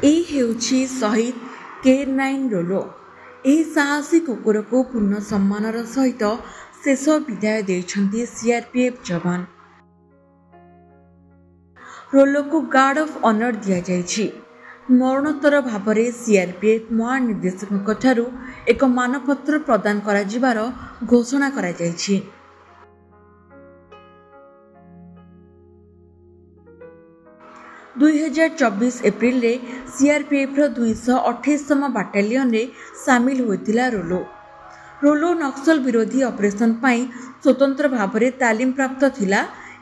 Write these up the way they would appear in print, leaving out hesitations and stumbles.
ଏହି ହେଉଛି ଶହୀଦ K9 ରୋଲୋ। ଏହି ସାହସୀ କୁକୁରକୁ ପୂର୍ଣ୍ଣ ସମ୍ମାନର ସହିତ ଶେଷ ବିଦାୟ ଦେଇଛନ୍ତି CRPF ଯବାନ। ରୋଲୋକୁ ଗାର୍ଡ ଅଫ୍ ଅନର ଦିଆଯାଇଛି। ମରଣୋତ୍ତର ଭାବରେ CRPF ମହାନିର୍ଦ୍ଦେଶକଙ୍କ ଠାରୁ ଏକ ମାନପତ୍ର ପ୍ରଦାନ କରାଯିବାର ଘୋଷଣା କରାଯାଇଛି। 2024 ଏପ୍ରିଲରେ CRPFର 228ତମ ବାଟାଲିୟନରେ ସାମିଲ ହୋଇଥିଲା ରୋଲୋ। ରୋଲୋ ନକ୍ସଲ ବିରୋଧୀ ଅପରେସନ ପାଇଁ ସ୍ୱତନ୍ତ୍ର ଭାବରେ ତାଲିମ ପ୍ରାପ୍ତ ଥିଲା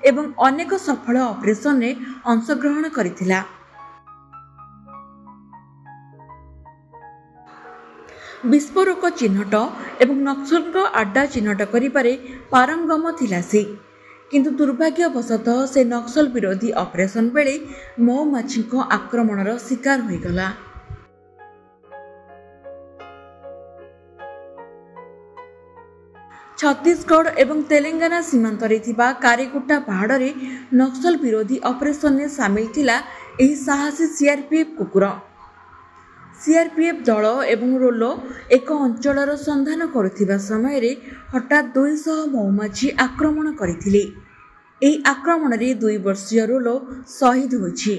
ଏବଂ ଅନେକ ସଫଳ ଅପରେସନରେ ଅଂଶଗ୍ରହଣ କରିଥିଲା। ବିସ୍ଫୋରକ ଚିହ୍ନଟ ଏବଂ ନକ୍ସଲଙ୍କ ଆଡ୍ଡା ଚିହ୍ନଟ କରିବାରେ ପାରଙ୍ଗମ ଥିଲା ସେ, କିନ୍ତୁ ଦୁର୍ଭାଗ୍ୟବଶତଃ ସେ ନକ୍ସଲ ବିରୋଧୀ ଅପରେସନ ବେଳେ ମହୁମାଛିଙ୍କ ଆକ୍ରମଣର ଶିକାର ହୋଇଗଲା। ଛତିଶଗଡ଼ ଏବଂ ତେଲେଙ୍ଗାନା ସୀମାନ୍ତରେ ଥିବା କାରିଗୁଟା ପାହାଡ଼ରେ ନକ୍ସଲ ବିରୋଧୀ ଅପରେସନରେ ସାମିଲ ଥିଲା ଏହି ସାହସୀ CRPF କୁକୁର। CRPF ଦଳ ଏବଂ ରୋଲୋ ଏକ ଅଞ୍ଚଳର ସନ୍ଧାନ କରୁଥିବା ସମୟରେ ହଠାତ୍ 200 ମହୁମାଛି ଆକ୍ରମଣ କରିଥିଲେ। ଏହି ଆକ୍ରମଣରେ 2 ବର୍ଷୀୟ ରୋଲୋ ଶହୀଦ ହୋଇଛି।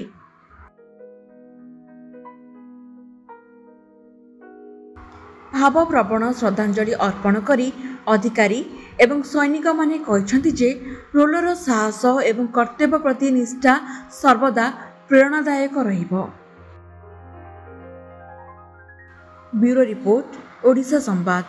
ଭାବପ୍ରବଣ ଶ୍ରଦ୍ଧାଞ୍ଜଳି ଅର୍ପଣ କରି ଅଧିକାରୀ ଏବଂ ସୈନିକମାନେ କହିଛନ୍ତି ଯେ ରୋଲୋର ସାହସ ଏବଂ କର୍ତ୍ତବ୍ୟ ପ୍ରତି ନିଷ୍ଠା ସର୍ବଦା ପ୍ରେରଣାଦାୟକ ରହିବ। ବ୍ୟୁରୋ ରିପୋର୍ଟ, ଓଡ଼ିଶା ସମ୍ବାଦ।